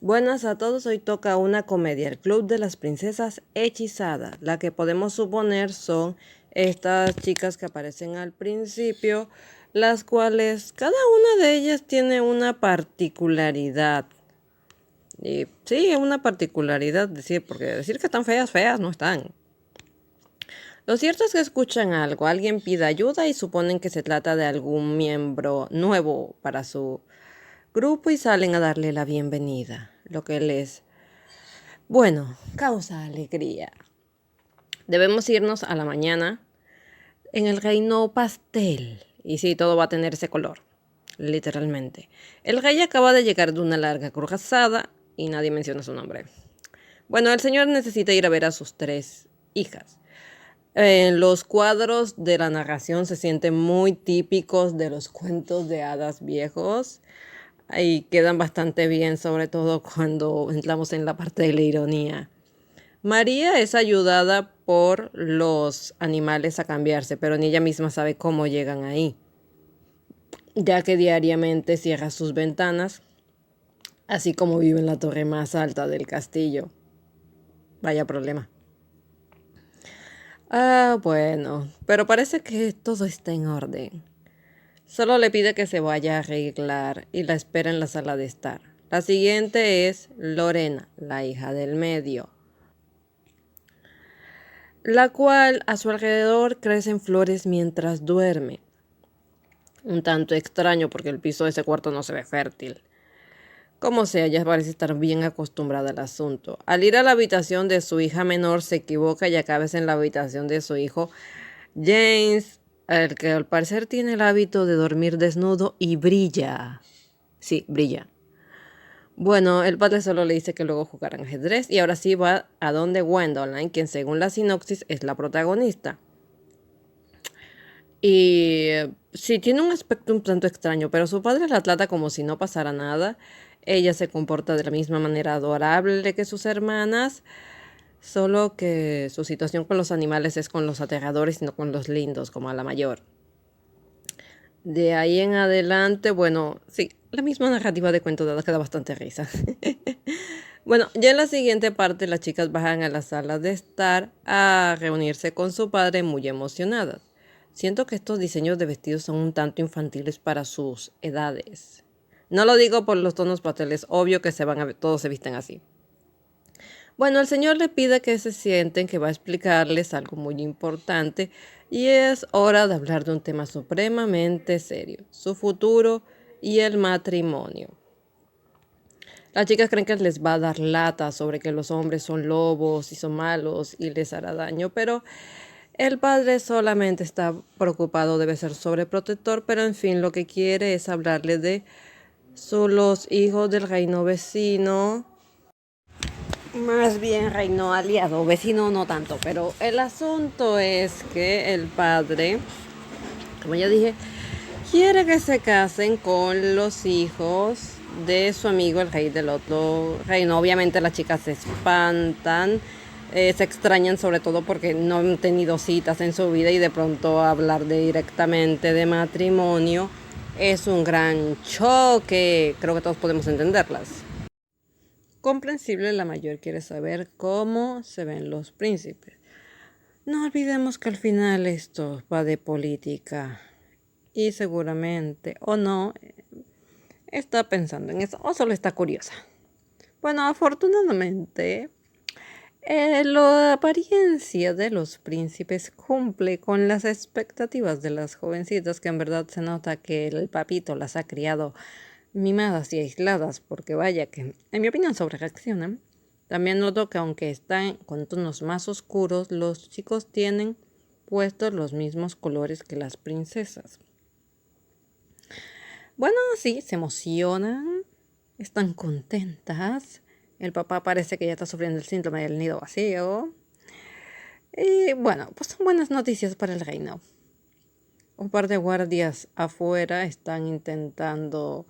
Buenas a todos, hoy toca una comedia, el Club de las Princesas Hechizadas. La que podemos suponer son estas chicas que aparecen al principio, las cuales cada una de ellas tiene una particularidad. Y sí, una particularidad, porque decir que están feas, feas no están. Lo cierto es que escuchan algo, alguien pide ayuda y suponen que se trata de algún miembro nuevo para su grupo y salen a darle la bienvenida, lo que les, bueno, causa alegría. Debemos irnos a la mañana en el reino pastel. Y sí, todo va a tener ese color, literalmente. El rey acaba de llegar de una larga cruzada y nadie menciona su nombre. Bueno, el señor necesita ir a ver a sus 3 hijas. Los cuadros de la narración se sienten muy típicos de los cuentos de hadas viejos y quedan bastante bien, sobre todo cuando entramos en la parte de la ironía. María es ayudada por los animales a cambiarse, pero ni ella misma sabe cómo llegan ahí, ya que diariamente cierra sus ventanas, así como vive en la torre más alta del castillo. Vaya problema. Bueno, pero parece que todo está en orden. Solo le pide que se vaya a arreglar y la espera en la sala de estar. La siguiente es Lorena, la hija del medio, la cual a su alrededor crecen flores mientras duerme. Un tanto extraño porque el piso de ese cuarto no se ve fértil. Como sea, ella parece estar bien acostumbrada al asunto. Al ir a la habitación de su hija menor, se equivoca y acaba en la habitación de su hijo James, el que al parecer tiene el hábito de dormir desnudo y brilla. Sí, brilla. Bueno, el padre solo le dice que luego jugarán ajedrez y ahora sí va a donde Gwendolyn, quien según la sinopsis es la protagonista. Y sí, tiene un aspecto un tanto extraño, pero su padre la trata como si no pasara nada. Ella se comporta de la misma manera adorable que sus hermanas, solo que su situación con los animales es con los aterradores y no con los lindos, como a la mayor. De ahí en adelante, bueno, sí, la misma narrativa de cuento de hadas que da bastante risa. Bueno, ya en la siguiente parte las chicas bajan a la sala de estar a reunirse con su padre muy emocionadas. Siento que estos diseños de vestidos son un tanto infantiles para sus edades. No lo digo por los tonos pasteles, obvio que se van a ver, todos se visten así. Bueno, el señor le pide que se sienten, que va a explicarles algo muy importante y es hora de hablar de un tema supremamente serio, su futuro y el matrimonio. Las chicas creen que les va a dar lata sobre que los hombres son lobos y son malos y les hará daño, pero el padre solamente está preocupado, debe ser sobreprotector, pero en fin, lo que quiere es hablarle de los hijos del reino vecino. Más bien reino aliado, vecino no tanto, pero el asunto es que el padre, como ya dije, quiere que se casen con los hijos de su amigo el rey del otro reino. Obviamente las chicas se espantan, se extrañan sobre todo porque no han tenido citas en su vida y de pronto hablar directamente de matrimonio es un gran choque. Creo que todos podemos entenderlas. Comprensible, la mayor quiere saber cómo se ven los príncipes. No olvidemos que al final esto va de política y seguramente o no está pensando en eso o solo está curiosa. Bueno, afortunadamente la apariencia de los príncipes cumple con las expectativas de las jovencitas, que en verdad se nota que el papito las ha criado mimadas y aisladas, porque vaya que, en mi opinión, sobrereaccionan. También noto que aunque están con tonos más oscuros, los chicos tienen puestos los mismos colores que las princesas. Bueno, sí, se emocionan, están contentas. El papá parece que ya está sufriendo el síndrome del nido vacío. Y bueno, pues son buenas noticias para el reino. Un par de guardias afuera están intentando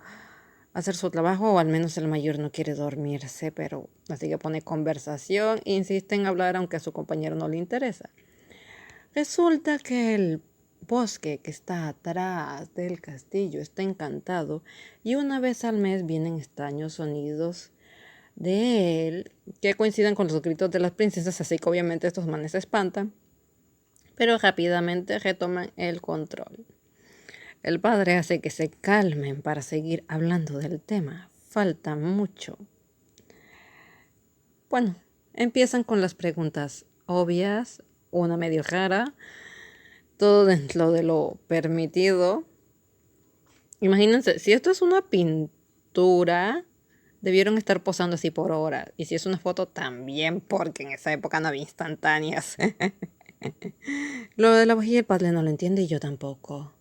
hacer su trabajo, o al menos el mayor no quiere dormirse, pero así que pone conversación e insiste en hablar aunque a su compañero no le interesa. Resulta que el bosque que está atrás del castillo está encantado y una vez al mes vienen extraños sonidos de él que coinciden con los gritos de las princesas, así que obviamente estos manes se espantan, pero rápidamente retoman el control. El padre hace que se calmen para seguir hablando del tema. Falta mucho. Bueno, empiezan con las preguntas obvias, una medio rara, todo dentro de lo permitido. Imagínense, si esto es una pintura, debieron estar posando así por horas. Y si es una foto, también, porque en esa época no había instantáneas. Lo de la vajilla el padre no lo entiende y yo tampoco.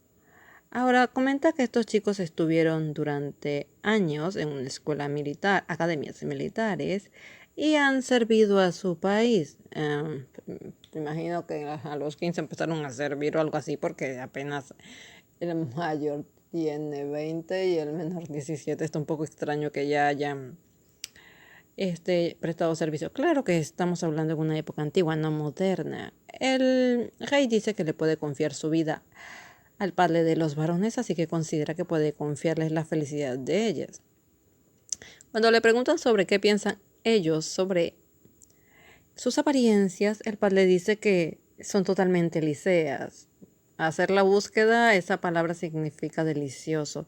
Ahora, comenta que estos chicos estuvieron durante años en una escuela militar, academias militares, y han servido a su país. Imagino que a los 15 empezaron a servir o algo así, porque apenas el mayor tiene 20 y el menor 17. Está un poco extraño que ya hayan prestado servicio. Claro que estamos hablando de una época antigua, no moderna. El rey dice que le puede confiar su vida al padre de los varones, así que considera que puede confiarles la felicidad de ellas. Cuando le preguntan sobre qué piensan ellos sobre sus apariencias, el padre dice que son totalmente liceas. Hacer la búsqueda, esa palabra significa delicioso.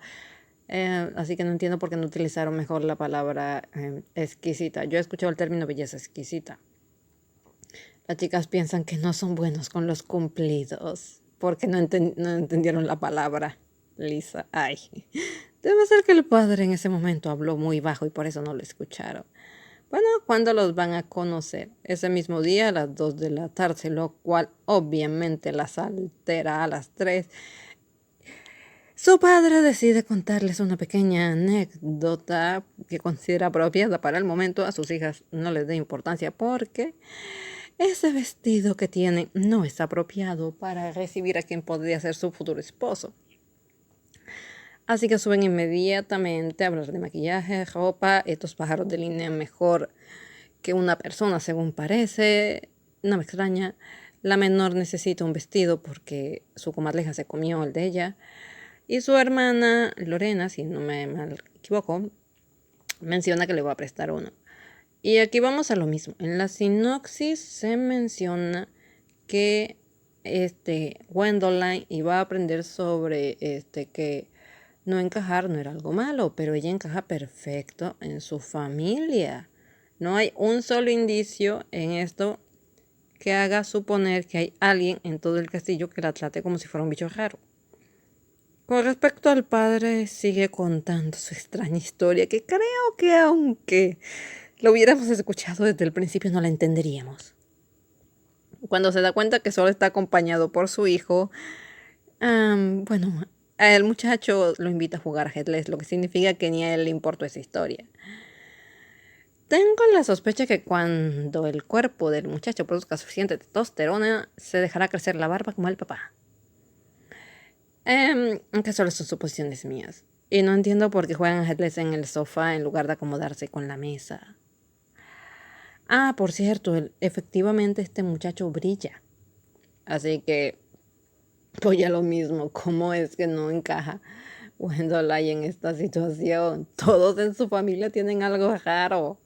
Así que no entiendo por qué no utilizaron mejor la palabra exquisita. Yo he escuchado el término belleza exquisita. Las chicas piensan que no son buenos con los cumplidos porque no entendieron la palabra lisa. Ay, debe ser que el padre en ese momento habló muy bajo y por eso no lo escucharon. Bueno, ¿cuándo los van a conocer? Ese mismo día a las 2 de la tarde, lo cual obviamente las altera a las 3. Su padre decide contarles una pequeña anécdota que considera apropiada para el momento. A sus hijas no les da importancia porque ese vestido que tiene no es apropiado para recibir a quien podría ser su futuro esposo. Así que suben inmediatamente a hablar de maquillaje, ropa. Estos pájaros delinean mejor que una persona, según parece. No me extraña. La menor necesita un vestido porque su comadreja se comió el de ella. Y su hermana Lorena, si no me mal equivoco, menciona que le va a prestar uno. Y aquí vamos a lo mismo. En la sinopsis se menciona que Gwendoline iba a aprender sobre que no encajar no era algo malo, pero ella encaja perfecto en su familia. No hay un solo indicio en esto que haga suponer que hay alguien en todo el castillo que la trate como si fuera un bicho raro. Con respecto al padre, sigue contando su extraña historia, que creo que aunque lo hubiéramos escuchado desde el principio no la entenderíamos. Cuando se da cuenta que solo está acompañado por su hijo, bueno, el muchacho lo invita a jugar ajedrez, lo que significa que ni a él le importó esa historia. Tengo la sospecha que cuando el cuerpo del muchacho produzca suficiente testosterona, se dejará crecer la barba como el papá. Aunque solo son suposiciones mías. Y no entiendo por qué juegan ajedrez en el sofá en lugar de acomodarse con la mesa. Ah, por cierto, efectivamente este muchacho brilla. Así que, pues ya lo mismo, ¿cómo es que no encaja Wendell en esta situación? Todos en su familia tienen algo raro.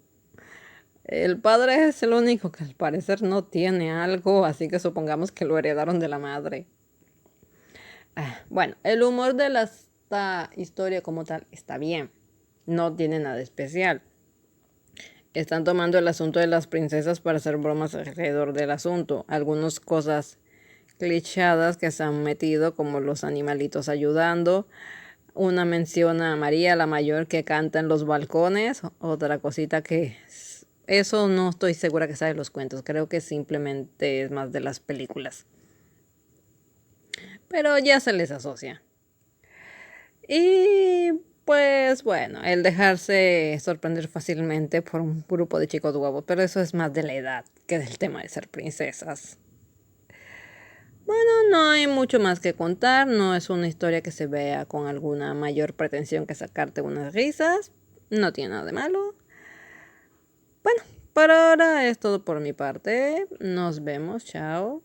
El padre es el único que al parecer no tiene algo, así que supongamos que lo heredaron de la madre. Bueno, el humor de esta historia como tal está bien. No tiene nada especial. Están tomando el asunto de las princesas para hacer bromas alrededor del asunto. Algunas cosas clichadas que se han metido, como los animalitos ayudando. Una menciona a María, la mayor, que canta en los balcones. Otra cosita que... Eso no estoy segura que sea de los cuentos. Creo que simplemente es más de las películas. Pero ya se les asocia. Y pues bueno, el dejarse sorprender fácilmente por un grupo de chicos guapos, pero eso es más de la edad que del tema de ser princesas. Bueno, no hay mucho más que contar, no es una historia que se vea con alguna mayor pretensión que sacarte unas risas, no tiene nada de malo. Bueno, por ahora es todo por mi parte, nos vemos, chao.